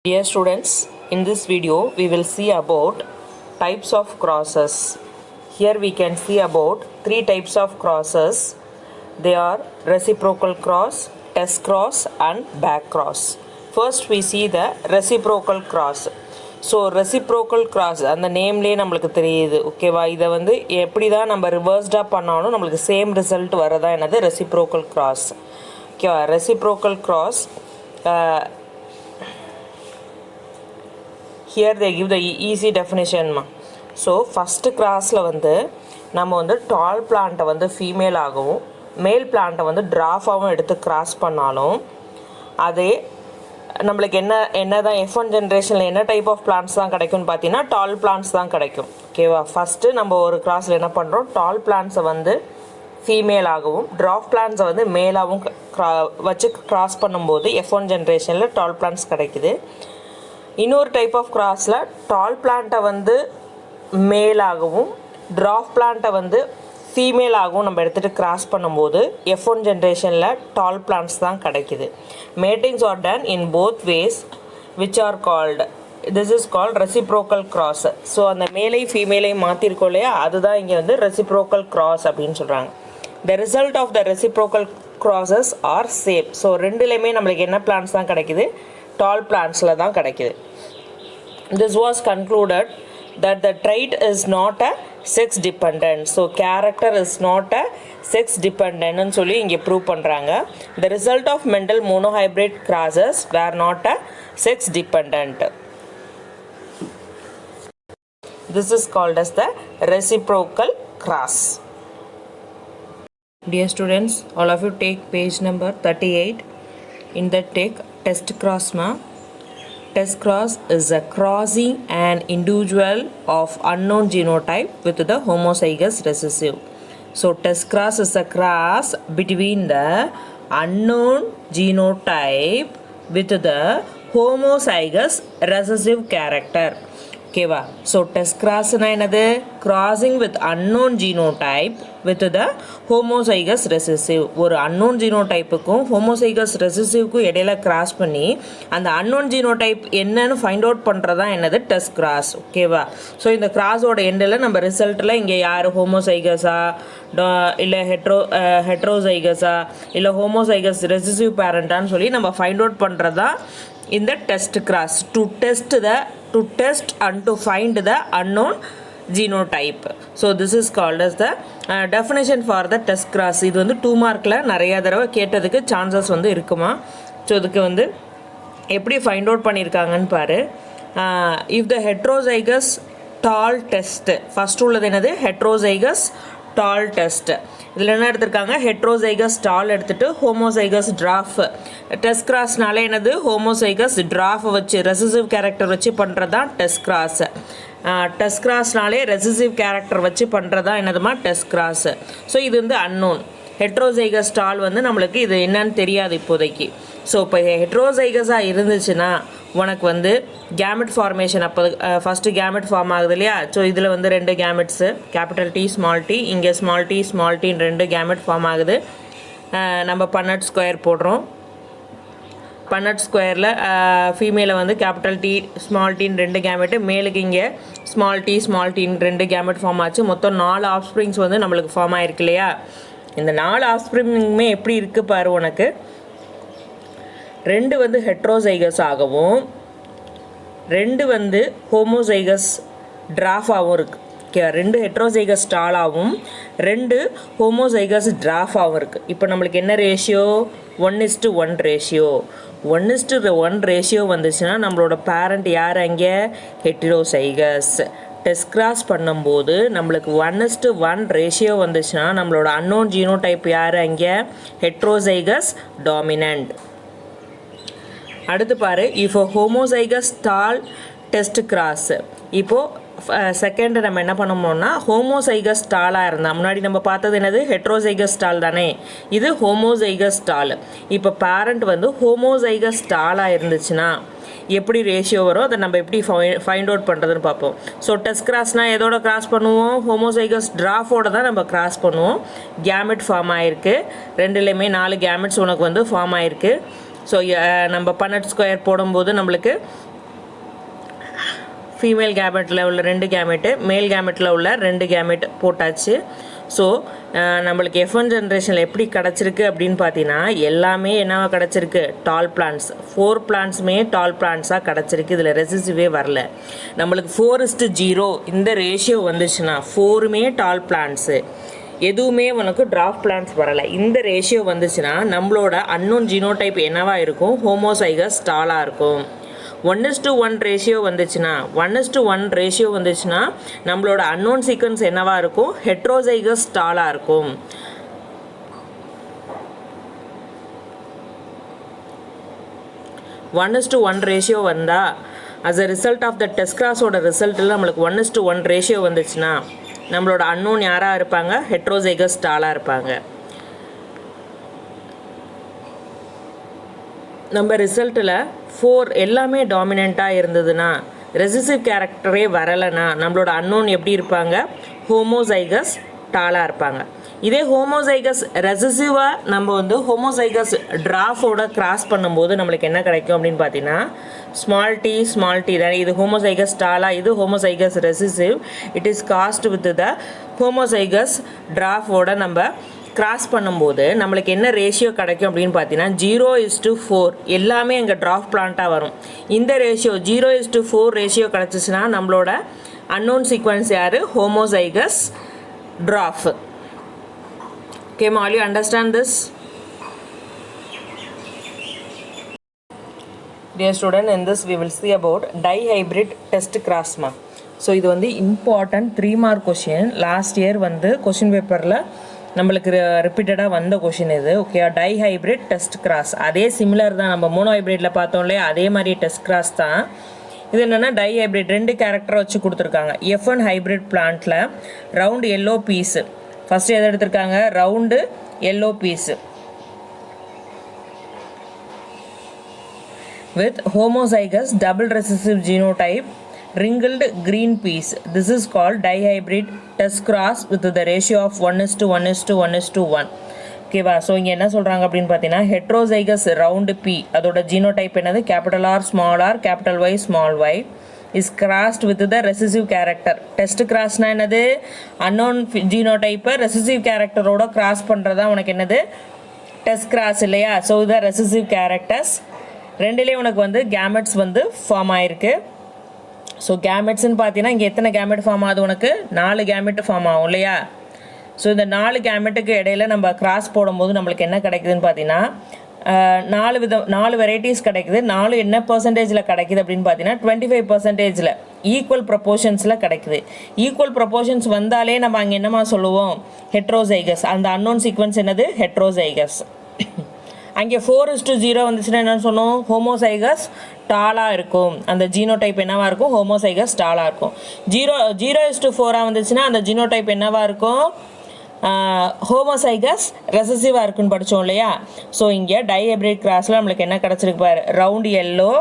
Dear students, in this video we will see about types of crosses. Here we can see about three types of crosses. They are reciprocal cross, test cross and back cross. First we see the reciprocal cross. So reciprocal cross அந்த நேம்லேயே நம்மளுக்கு தெரியுது ஓகேவா. இதை வந்து எப்படி தான் நம்ம ரிவர்ஸ்டாக பண்ணாலும் நம்மளுக்கு சேம் ரிசல்ட் வரதா என்னது ரெசிப்ரோக்கல் கிராஸ் ஓகேவா. Reciprocal cross here they give the easy definition ma. So first crossல வந்து நம்ம வந்து tall plant வந்து ஃபீமேல் ஆகவும் மேல் பிளான்ட்டை வந்து ட்ராஃபாகவும் எடுத்து கிராஸ் பண்ணாலும் அதே நம்மளுக்கு என்ன தான் F1 ஜென்ரேஷனில் என்ன டைப் ஆஃப் பிளான்ட்ஸ் தான் கிடைக்கும்னு பார்த்தீங்கன்னா டால் பிளான்ட்ஸ் தான் கிடைக்கும் ஓகேவா. ஃபஸ்ட்டு நம்ம ஒரு கிராஸில் என்ன பண்ணுறோம், டால் பிளான்ட்ஸை வந்து ஃபீமேல் ஆகவும் ட்ராஃப் பிளான்ட்ஸை வந்து மேலாகவும் வச்சு கிராஸ் பண்ணும்போது F1 ஜென்ரேஷனில் டால் பிளான்ட்ஸ் கிடைக்குது. இன்னொரு டைப் ஆஃப் கிராஸில் டால் பிளான்ட்டை வந்து மேலாகவும் ட்ராஃப் பிளான்ட்டை வந்து ஃபீமேலாகவும் நம்ம எடுத்துகிட்டு கிராஸ் பண்ணும்போது F1 ஜென்ரேஷனில் டால் பிளான்ட்ஸ் தான் கிடைக்குது. Matings are done in both ways which are called this is called reciprocal cross. So அந்த மேலை ஃபீமேலை மாற்றிருக்கோம் இல்லையா, அதுதான் இங்கே வந்து ரெசிப்ரோக்கல் கிராஸ் அப்படின்னு சொல்கிறாங்க. The result of the reciprocal crosses are same. So ரெண்டுலேயுமே நம்மளுக்கு என்ன பிளான்ட்ஸ் தான் கிடைக்குது, டால் பிளான்ட்ஸில் தான் கிடைக்குது. This was concluded that the trait is not a sex dependent. So character is not a sex dependent ன்னு சொல்லி இங்கே ப்ரூவ் பண்ணுறாங்க. The result of Mendel monohybrid crosses were not a sex dependent. This is called as the reciprocal cross. Dear students, all of you take page number 38. In that take test cross ma. Test cross is a crossing an individual of unknown genotype with the homozygous recessive. So test cross is a cross between the unknown genotype with the homozygous recessive character. ஓகேவா. So test கிராஸ்னா என்னது, crossing with unknown genotype with the homozygous recessive. ஒரு unknown ஜீனோடைப்புக்கும் homozygous ரெசிசிவ்க்கும் இடையில cross பண்ணி அந்த unknown genotype என்னன்னு find out பண்ணுறதா என்னது டெஸ்ட் கிராஸ் ஓகேவா. ஸோ இந்த கிராஸோட எண்டில் நம்ம ரிசல்ட்டில் இங்கே யார் ஹோமோசைகஸா இல்லை ஹெட்ரோசைகஸா இல்லை ஹோமோசைகஸ் ரெசிசிவ் பேரண்டான்னு சொல்லி நம்ம ஃபைண்ட் அவுட் பண்ணுறதா இந்த test cross. to test and to find the unknown genotype. So this is called as the definition for the test cross. இது வந்து 2 மார்க்கில் நிறையா தடவை கேட்டதுக்கு சான்சஸ் வந்து இருக்குமா. ஸோ இதுக்கு வந்து எப்படி ஃபைண்ட் அவுட் பண்ணியிருக்காங்கன்னு பாரு. If the heterozygous tall test first உள்ளது என்னது ஹெட்ரோசைகஸ் டால் டெஸ்ட். இதில் என்ன எடுத்திருக்காங்க, ஹெட்ரோசைகஸ் டால் எடுத்துகிட்டு ஹோமோசைகஸ் ட்ராஃப். டெஸ்ட் கிராஸ்னால என்னது ஹோமோசைகஸ் ட்ராஃப் வச்சு ரெசிசிவ் கேரக்டர் வச்சு பண்ணுறது தான் டெஸ்ட் கிராஸ். டெஸ்ட் கிராஸ்னாலே ரெசிசிவ் கேரக்டர் வச்சு பண்ணுறது தான் என்னதுமா டெஸ்ட் கிராஸ். ஸோ இது வந்து அன்னோன். ஹெட்ரோசைகஸ் டால் வந்து நம்மளுக்கு இது என்னன்னு தெரியாது இப்போதைக்கு. ஸோ இப்போ ஹெட்ரோசைகஸாக இருந்துச்சுன்னா உனக்கு வந்து கேமெட் ஃபார்மேஷன் அப்போ ஃபஸ்ட்டு கேமெட் ஃபார்ம் ஆகுது இல்லையா. ஸோ இதில் வந்து 2 கேமெட்ஸு கேபிட்டல் டி ஸ்மால் டி, இங்கே ஸ்மால் டின்னு 2 கேமெட் ஃபார்ம் ஆகுது. நம்ம பன்னட் ஸ்கொயர் போடுறோம். பன்னட் ஸ்கொயரில் ஃபீமேலை வந்து கேபிட்டல் டி ஸ்மால் டின்னு 2 கேமெட்டு, மேலுக்கு இங்கே ஸ்மால் டின்னு 2 கேமெட் ஃபார்ம் ஆச்சு. மொத்தம் 4 ஆஃப்ஸ்ப்ரிங்ஸ் வந்து நம்மளுக்கு ஃபார்ம் ஆகிருக்கு இல்லையா. இந்த 4 ஆஃப்ஸ்ப்ரிங்குமே எப்படி இருக்குது பாரு உனக்கு. 2 வந்து ஹெட்ரோசைகஸ் ஆகவும் 2 வந்து ஹோமோசைகஸ் ட்ராஃபாகவும் இருக்குது ஓகே. 2 ஹெட்ரோசைகஸ் டாலாகவும் 2 ஹோமோசைகஸ் ட்ராஃபாகவும் இருக்குது. இப்போ நம்மளுக்கு என்ன ரேஷியோ, 1:1 ரேஷியோ. 1:1 ரேஷியோ வந்துச்சுன்னா நம்மளோட பேரண்ட் யார் அங்கே ஹெட்ரோசைகஸ். டெஸ்ட் கிராஸ் பண்ணும்போது நம்மளுக்கு 1:1 ரேஷியோ வந்துச்சுன்னா நம்மளோட அன்னோன் ஜீனோடைப் யார் அங்கே ஹெட்ரோசைகஸ் டாமினன்ட். அடுத்து பாரு, இப்போ ஹோமோசைகஸ் டால் டெஸ்ட் கிராஸ். இப்போது செகண்ட் நம்ம என்ன பண்ணோம்னா ஹோமோசைகஸ் டாலாக இருந்தால், முன்னாடி நம்ம பார்த்தது என்னது ஹெட்ரோசைகஸ் டால் தானே, இது ஹோமோசைகஸ் டால். இப்போ பேரண்ட் வந்து ஹோமோசைகஸ் டாலாக இருந்துச்சுன்னா எப்படி ரேஷியோ வரும், அதை நம்ம எப்படி ஃபைண்ட் அவுட் பண்ணுறதுன்னு பார்ப்போம். ஸோ டெஸ்ட் கிராஸ்னால் எதோட கிராஸ் பண்ணுவோம், ஹோமோசைகஸ் ட்ராஃபோட தான் நம்ம கிராஸ் பண்ணுவோம். கேமெட் ஃபார்ம் ஆகிருக்கு, ரெண்டுலேயுமே 4 கேமெட்ஸ் உனக்கு வந்து ஃபார்ம் ஆகிருக்கு. ஸோ நம்ம பன்னட் ஸ்கொயர் போடும்போது நம்மளுக்கு ஃபீமேல் கேமெட்டில் உள்ள 2 கேமெட்டு, மேல் கேமெட்டில் உள்ள 2 கேமெட் போட்டாச்சு. ஸோ நம்மளுக்கு F1 ஜென்ரேஷனில் எப்படி கிடச்சிருக்கு அப்படின்னு பார்த்தீங்கன்னா எல்லாமே என்னவா கிடச்சிருக்கு, டால் பிளான்ட்ஸ். 4 பிளான்ட்ஸுமே டால் பிளான்ட்ஸாக கிடச்சிருக்கு. இதில் ரெசிசிவே வரல. நம்மளுக்கு 4:0 இந்த ரேஷியோ வந்துச்சுன்னா 4மே டால் பிளான்ட்ஸு, எதுவுமே உனக்கு ட்ராஃப்ட் பிளான்ட்ஸ் வரலை. இந்த ரேஷியோ வந்துச்சுன்னா நம்மளோட அன்னோன் ஜீனோடைப் என்னவா இருக்கும், ஹோமோசைகஸ் டாலாக இருக்கும். 1:1 ரேஷியோ வந்துச்சுன்னா 1:1 ரேஷியோ வந்துச்சுன்னா நம்மளோட அன்னோன் சீக்வன்ஸ் என்னவா இருக்கும், ஹெட்ரோசைகஸ் டாலாக இருக்கும். One is to one ratio வந்தால் as a result of the test கிராஸோட ரிசல்ட்டில் நம்மளுக்கு 1:1 ரேஷியோ வந்துச்சுன்னா நம்மளோட அன்னோன் யாராக இருப்பாங்க, ஹெட்ரோசைகஸ் டாலாக இருப்பாங்க. நம்ம ரிசல்ட்டில் 4 எல்லாமே டாமினண்ட்டாக இருந்ததுன்னா, ரெசிசிவ் கேரக்டரே வரலைன்னா நம்மளோட அன்னோன் எப்படி இருப்பாங்க, ஹோமோசைகஸ் டாலாக இருப்பாங்க. இதே ஹோமோசைகஸ் ரெசிசிவாக நம்ம வந்து ஹோமோசைகஸ் ட்ராஃபோட கிராஸ் பண்ணும்போது நம்மளுக்கு என்ன கிடைக்கும் அப்படின்னு பார்த்தீங்கன்னா ஸ்மால் டி தான். இது ஹோமோசைகஸ் டாலா, இது homozygous recessive. It is crossed with the homozygous ட்ராஃபோட நம்ம கிராஸ் பண்ணும்போது நம்மளுக்கு என்ன ரேஷியோ கிடைக்கும் அப்படின்னு பார்த்தீங்கன்னா 0:4 எல்லாமே எங்கள் ட்ராஃப் பிளான்ட்டாக வரும். இந்த ரேஷியோ 0:4 ரேஷியோ கிடச்சிச்சின்னா நம்மளோட அன்னோன் சீக்வன்ஸ் யார், homozygous trough. Okay, all you understand this? Dear student, in this we will see about dihybrid test cross mark. So இது வந்து important 3 mark question. Last year வந்து கொஷின் பேப்பரில் நம்மளுக்கு ரிப்பீட்டடாக வந்த கொஷின் இது. ஓகே, டைஹைப்ரிட் டெஸ்ட் கிராஸ் அதே similar தான், நம்ம மோனோ ஹைப்ரிட்டில் பார்த்தோம் இல்லையா, அதே மாதிரி டெஸ்ட் கிராஸ் தான். இது என்னென்னா டைஹைப்ரிட் 2 கேரக்டரை வச்சு கொடுத்துருக்காங்க. F1 ஹைப்ரிட் பிளான்ட்டில் ரவுண்டு எல்லோ பீஸு ஃபஸ்ட்டு எதை எடுத்திருக்காங்க, round yellow peas with homozygous double recessive genotype wrinkled green piece. This is called dihybrid test cross with the ratio of 1:1:1:1. ஓகேவா? ஸோ இங்கே என்ன சொல்கிறாங்க அப்படின்னு பார்த்தீங்கன்னா ஹெட்ரோசைகஸ் ரவுண்டு பி அதோட ஜீனோடைப் என்னது, capital R small R capital Y small Y is crossed with the recessive character. Test கிராஸ்னா என்னது, அன்னோன் ஜீனோடைப்பை ரெசிசிவ் கேரக்டரோட கிராஸ் பண்ணுறதா உனக்கு என்னது டெஸ்ட் கிராஸ் இல்லையா? ஸோ இதான் ரெசிசிவ் கேரக்டர்ஸ். ரெண்டுலேயும் உனக்கு வந்து கேமெட்ஸ் வந்து ஃபார்ம் ஆகிருக்கு. ஸோ கேமெட்ஸ்ன்னு பார்த்தீங்கன்னா இங்கே எத்தனை கேமெட் ஃபார்ம் ஆகுது, உனக்கு 4 கேமெட் ஃபார்ம் ஆகும் இல்லையா? ஸோ இந்த 4 கேமெட்டுக்கு இடையில நம்ம கிராஸ் போடும்போது நம்மளுக்கு என்ன கிடைக்குதுன்னு பார்த்தீங்கன்னா 4 வெரைட்டிஸ் கிடைக்குது. 4 என்ன பர்சன்டேஜில் கிடைக்குது அப்படின்னு பார்த்தீங்கன்னா 25% ஈக்குவல் ப்ரொபோர்ஷன்ஸில் கிடைக்குது. ஈக்குவல் ப்ரொபோர்ஷன்ஸ் வந்தாலே நம்ம அங்கே என்னமா சொல்லுவோம், ஹெட்ரோசைகஸ். அந்த அன்னோன் சீக்வன்ஸ் என்னது, ஹெட்ரோசைகஸ். அங்கே 4:0 வந்துச்சுன்னா என்னென்னு சொன்னோம், ஹோமோசைகஸ் டாலாக இருக்கும். அந்த ஜீனோடைப் என்னவாக இருக்கும், ஹோமோசைகஸ் டாலாக இருக்கும். 0:4 வந்துச்சுன்னா அந்த ஜீனோடைப் என்னவாக இருக்கும், ஹோமோசைகஸ் ரெசசிவாக இருக்குன்னு படித்தோம் இல்லையா? ஸோ இங்கே டைஹைப்ரிட் கிராஸில் நம்மளுக்கு என்ன கிடச்சிருக்கு பாரு, ரவுண்டு எல்லோ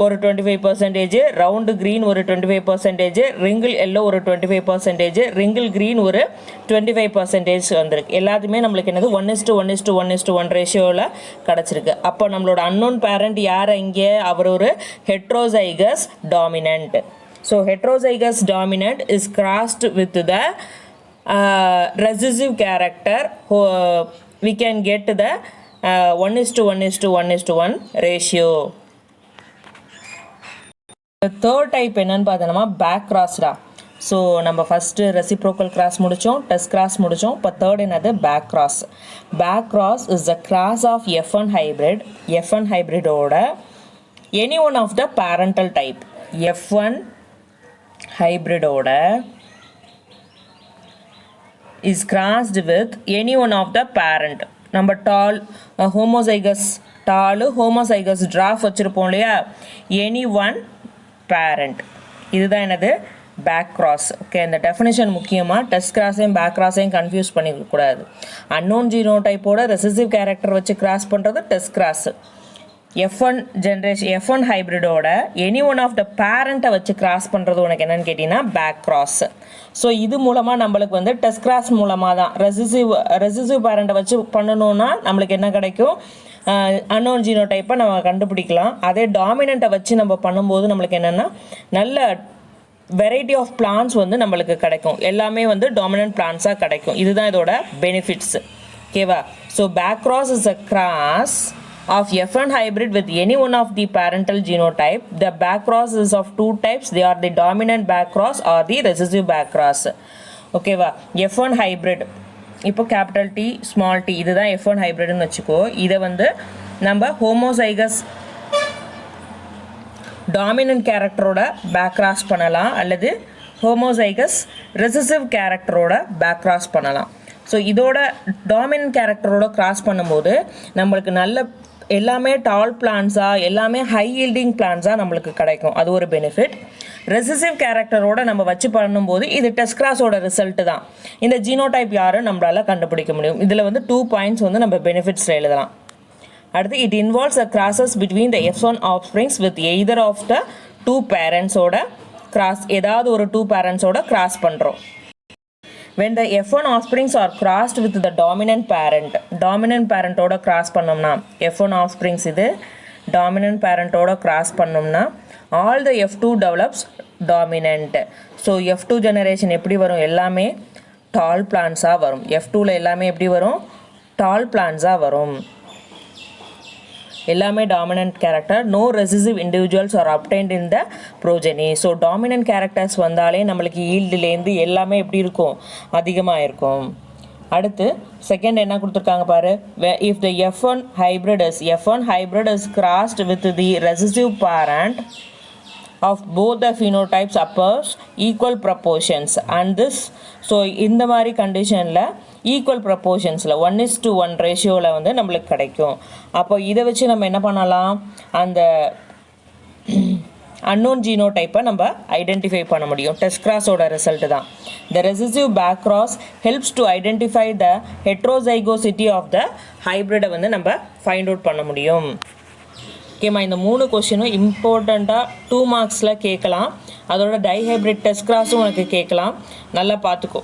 ஒரு 25%, ரவுண்டு க்ரீன் ஒரு 25%, ரிங்கிள் எல்லோ ஒரு 25%, ரிங்கிள் க்ரீன் ஒரு 25% வந்திருக்கு. எல்லாத்துமே நம்மளுக்கு என்னது 1:1:1:1 ரேஷியோவில் கிடச்சிருக்கு. அப்போ நம்மளோட அன்னோன் பேரண்ட் யார் இங்கே, அவர் ஒரு heterozygous dominant. So heterozygous dominant is crossed with the recessive character. We can get the 1:1:1:1 ratio. Third type என்னன்னு பார்த்தோம்னா பேக் கிராஸ்டா. ஸோ நம்ம ஃபஸ்ட்டு ரெசிப்ரோக்கல் கிராஸ் முடித்தோம், டெஸ்ட் கிராஸ் முடித்தோம். இப்போ தேர்ட் என்னது, back cross. Back cross is the cross of F1 hybrid. F1 ஹைப்ரிடோட any one of the parental type. F1 ஹைப்ரிடோட is crossed with any one of the parent. நம்ம tall homozygous டாலு homozygous dwarf வச்சுருப்போம் இல்லையா, any one parent. இதுதான் என்னது, back cross. Okay, இந்த definition முக்கியமாக test கிராஸையும் பேக் கிராஸையும் கன்ஃபியூஸ் பண்ணிக்கூடாது. அன்னோன் ஜீனோடைப்போட ரெசிசிவ் கேரக்டர் வச்சு கிராஸ் பண்ணுறது test cross. F1 generation F1 ஹைப்ரிடோட எனி ஒன் ஆஃப் த பேரண்ட்டை வச்சு கிராஸ் பண்ணுறது உனக்கு என்னென்னு கேட்டிங்கன்னா பேக் கிராஸ். ஸோ இது மூலமாக நம்மளுக்கு வந்து டெஸ்ட் கிராஸ் மூலமாக தான் ரெசிசிவ் பேரண்ட்டை வச்சு பண்ணணுன்னா நம்மளுக்கு என்ன கிடைக்கும், அன்னோன் ஜீனோடைப்பை நம்ம கண்டுபிடிக்கலாம். அதே டாமினண்ட்டை வச்சு நம்ம பண்ணும்போது நம்மளுக்கு என்னென்னா நல்ல வெரைட்டி ஆஃப் பிளான்ஸ் வந்து நம்மளுக்கு கிடைக்கும். எல்லாமே வந்து டாமினன்ட் பிளான்ஸாக கிடைக்கும். இதுதான் இதோட பெனிஃபிட்ஸ். ஓகேவா? So back cross is a cross of F1 hybrid with any one of the parental genotype. The back cross is of two types. They are the dominant back cross or the recessive back cross. ஓகேவா? F1 hybrid இப்போ capital D small D இதுதான் F1 ஹைப்ரிட்னு வச்சுக்கோ. இதை வந்து நம்ம homozygous dominant கேரக்டரோட back cross பண்ணலாம் அல்லது ஹோமோசைகஸ் ரெசசிவ் கேரக்டரோட பேக் கிராஸ் பண்ணலாம். ஸோ இதோட டாமினன்ட் கேரக்டரோட கிராஸ் பண்ணும்போது நம்மளுக்கு நல்ல எல்லாமே டால் பிளான்ஸாக எல்லாமே ஹை ஈல்டிங் பிளான்ஸாக நம்மளுக்கு கிடைக்கும். அது ஒரு பெனிஃபிட். ரெசிசிவ் கேரக்டரோட நம்ம வச்சு பண்ணும்போது இது டெஸ்ட் கிராஸோட ரிசல்ட்டு தான். இந்த ஜீனோடைப் யாரும் நம்மளால் கண்டுபிடிக்க முடியும். இதில் வந்து 2 பாயிண்ட்ஸ் வந்து நம்ம பெனிஃபிட்ஸில் எழுதலாம். அடுத்து it involves a crosses between the F1 offsprings with either of the 2 பேரண்ட்ஸோட கிராஸ், ஏதாவது ஒரு 2 பேரண்ட்ஸோட கிராஸ் பண்ணுறோம். when the F1 offsprings are crossed with the dominant parent ஓட cross பண்ணோம்னா F1 offsprings இது dominant parent ஓட cross பண்ணோம்னா all the F2 develops dominant. so F2 generation எப்படி வரும்? எல்லாமே tall plants-ஆ வரும். F2ல எல்லாமே எப்படி வரும்? tall plants-ஆ வரும். எல்லாமே dominant character. No recessive individuals are obtained in the progeny. So dominant characters வந்தாலே நம்மளுக்கு ஈல்டுலேருந்து எல்லாமே எப்படி இருக்கும்? அதிகமாக இருக்கும். அடுத்து செகண்ட் என்ன கொடுத்துருக்காங்க பாரு. If the F1 hybrid is crossed with the recessive parent of both the phenotypes occurs equal proportions and this. So இந்த மாதிரி கண்டிஷனில் ஈக்குவல் ப்ரப்போர்ஷன்ஸில் 1:1 ரேஷியோவில் வந்து நம்மளுக்கு கிடைக்கும். அப்போ இதை வச்சு நம்ம என்ன பண்ணலாம்? அந்த அன்னோன் ஜீனோடைப்பை நம்ம ஐடென்டிஃபை பண்ண முடியும். டெஸ்ட் கிராஸோட ரிசல்ட் தான். The recessive back cross helps to identify the heterozygosity of the ஹைப்ரிடை வந்து நம்ம ஃபைண்ட் அவுட் பண்ண முடியும். ஓகேம்மா, இந்த 3 கொஷினும் இம்பார்ட்டண்ட்டாக 2 மார்க்ஸில் கேட்கலாம். அதோட டைஹைப்ரிட் டெஸ்ட் கிராஸும் உனக்கு கேட்கலாம். நல்லா பார்த்துக்கோ.